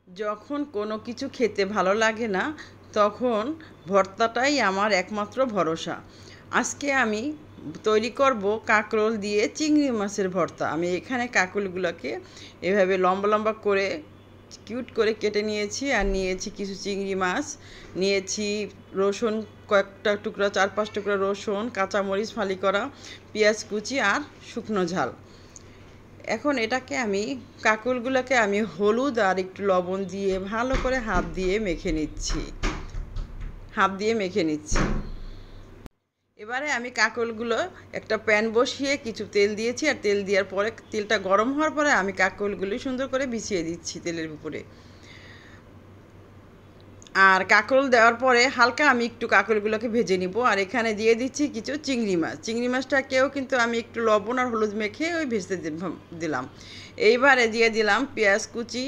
যখন কোনো কিছু খেতে ভালো লাগে না তখন ভর্তাটাই আমার একমাত্র ভরসা। আজকে আমি তৈরি করব কাঁকরোল দিয়ে চিংড়ি মাছের ভর্তা। আমি এখানে কাঁকরোলগুলোকে এভাবে লম্বা লম্বা করে কিউট করে কেটে নিয়েছি, আর নিয়েছি কিছু চিংড়ি মাছ, নিয়েছি রসুন কয়েকটা টুকরা, 4-5 টুকরা রসুন, কাঁচামরিচ ফালি করা, পেঁয়াজ কুচি আর শুকনো ঝাল। এখন এটাকে আমি কাঁকরোলগুলোকে আমি হলুদ আর একটু লবণ দিয়ে ভালো করে হাত দিয়ে মেখে নিচ্ছি। এবারে আমি কাঁকরোলগুলো একটা প্যান বসিয়ে কিছু তেল দিয়েছি, আর তেল দেওয়ার পরে তেলটা গরম হওয়ার পরে আমি কাঁকরোলগুলি সুন্দর করে বিছিয়ে দিচ্ছি তেলের উপরে। আর কাঁকরোল দেওয়ার পরে হালকা আমি একটু কাঁকরোলগুলোকে ভেজে নিব। আর এখানে দিয়ে দিচ্ছি কিছু চিংড়ি মাছ। চিংড়ি মাছটাকেও কিন্তু আমি একটু লবণ আর হলুদ মেখে ওই ভেজতে দিলাম। এইবারে দিয়ে দিলাম পেঁয়াজ কুচি,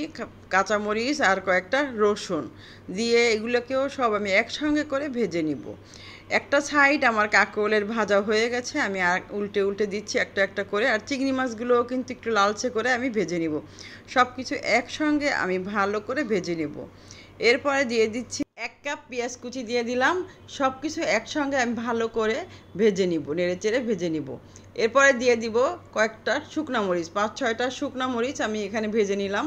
কাঁচামরিচ আর কয়েকটা রসুন দিয়ে এগুলোকেও সব আমি একসঙ্গে করে ভেজে নিব। একটা সাইড আমার কাঁকরোলের ভাজা হয়ে গেছে, আমি আর উল্টে উল্টে দিচ্ছি একটা একটা করে। আর চিংড়ি মাছগুলোও কিন্তু একটু লালচে করে আমি ভেজে নিব। সব কিছু একসঙ্গে আমি ভালো করে ভেজে নেব। এরপরে দিয়ে দিচ্ছি 1 কাপ পেঁয়াজ কুচি দিয়ে দিলাম। সব কিছু একসঙ্গে আমি ভালো করে ভেজে নিব, নেড়েচেড়ে ভেজে নিব। এরপরে দিয়ে দিব কয়েকটা শুকনো মরিচ, 5-6টা শুকনো মরিচ আমি এখানে ভেজে নিলাম,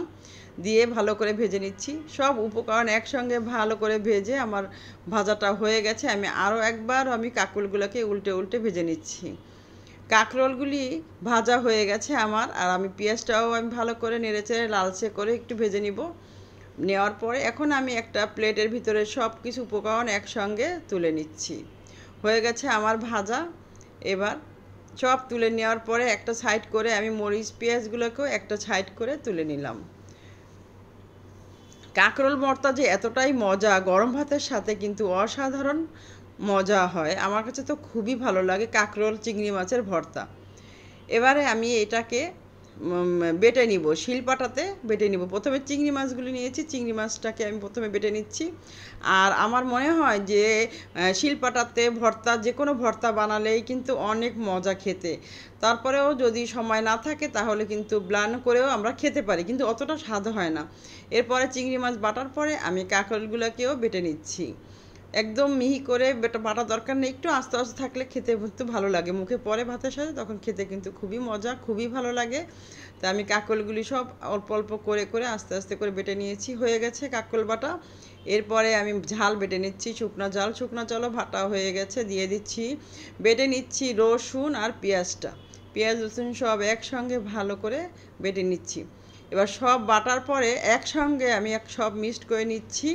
দিয়ে ভালো করে ভেজে নিচ্ছি। সব উপকরণ একসঙ্গে ভালো করে ভেজে আমার ভাজাটা হয়ে গেছে। আমি আরও একবার কাঁকরোলগুলোকে উল্টে উল্টে ভেজে নিচ্ছি। কাঁকরোলগুলি ভাজা হয়ে গেছে আমার, আর আমি পেঁয়াজটাও আমি ভালো করে নেড়েচেড়ে লালচে করে একটু ভেজে নিব। নেওয়ার পরে এখন আমি একটা প্লেটের ভিতরে সব কিছু উপকরণ একসঙ্গে তুলে নিচ্ছি। হয়ে গেছে আমার ভাজা। এবার সব তুলে নেওয়ার পরে একটা সাইড করে আমি মরিচ পেঁয়াজগুলোকেও একটা সাইড করে তুলে নিলাম। কাঁকরোল ভর্তা যে এতটাই মজা, গরম ভাতের সাথে কিন্তু অসাধারণ মজা হয়। আমার কাছে তো খুবই ভালো লাগে কাঁকরোল চিংড়ি মাছের ভর্তা। এবারে আমি এটাকে বেটে নিব, শিলপাটাতে বেটে নিব। প্রথমে চিংড়ি মাছগুলি নিয়েছি, চিংড়ি মাছটাকে আমি প্রথমে বেটে নিচ্ছি। আর আমার মনে হয় যে শিলপাটাতে ভর্তা, যে কোনো ভর্তা বানালেই কিন্তু অনেক মজা খেতে। তারপরেও যদি সময় না থাকে তাহলে কিন্তু ব্লান করেও আমরা খেতে পারি, কিন্তু অতটা স্বাদ হয় না। এরপরে চিংড়ি মাছ বাটার পরে আমি কাঁকরোলগুলোকেও বেটে নিচ্ছি। একদম মিহি করে বাটা দরকার নেই, একটু আস্তে আস্তে থাকলে খেতে কিন্তু ভালো লাগে, মুখে পড়ে ভাতের সাথে, তখন খেতে কিন্তু খুবই মজা, খুবই ভালো লাগে। তা আমি কাঁকরোলগুলি সব অল্প অল্প করে করে আস্তে আস্তে করে বেটে নিয়েছি। হয়ে গেছে কাঁকরোল বাটা। এরপরে আমি ঝাল বেটে নিচ্ছি, শুকনো ঝালও বাটা হয়ে গেছে, দিয়ে দিচ্ছি। বেটে নিচ্ছি রসুন আর পেঁয়াজটা, পেঁয়াজ রসুন সব একসঙ্গে ভালো করে বেটে নিচ্ছি। এবার সব বাটার পরে একসঙ্গে আমি সব মিক্সড করে নিচ্ছি।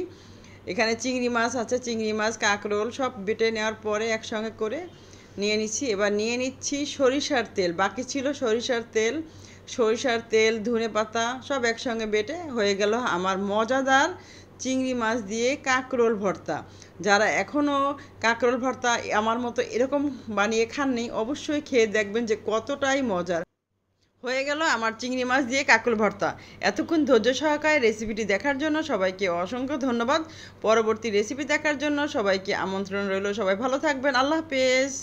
এখানে চিংড়ি মাছ আছে, চিংড়ি মাছ, কাঁকরোল সব বেটে নেওয়ার পরে একসঙ্গে করে নিয়ে নিচ্ছি। এবার নিয়ে নিচ্ছি সরিষার তেল, বাকি ছিল সরিষার তেল, ধনে পাতা সব একসঙ্গে বেটে হয়ে গেল আমার মজাদার চিংড়ি মাছ দিয়ে কাঁকরোল ভর্তা। যারা এখনও কাঁকরোল ভর্তা আমার মতো এরকম বানিয়ে খাননি, অবশ্যই খেয়ে দেখবেন যে কতটাই মজার। হয়ে গেল আমার চিংড়ি মাছ দিয়ে কাঁকরোল ভর্তা। এতক্ষণ ধৈর্য সহকারে রেসিপিটি দেখার জন্য সবাইকে অসংখ্য ধন্যবাদ। পরবর্তী রেসিপি দেখার জন্য সবাইকে আমন্ত্রণ রইল। সবাই ভালো থাকবেন। আল্লাহ হাফেজ।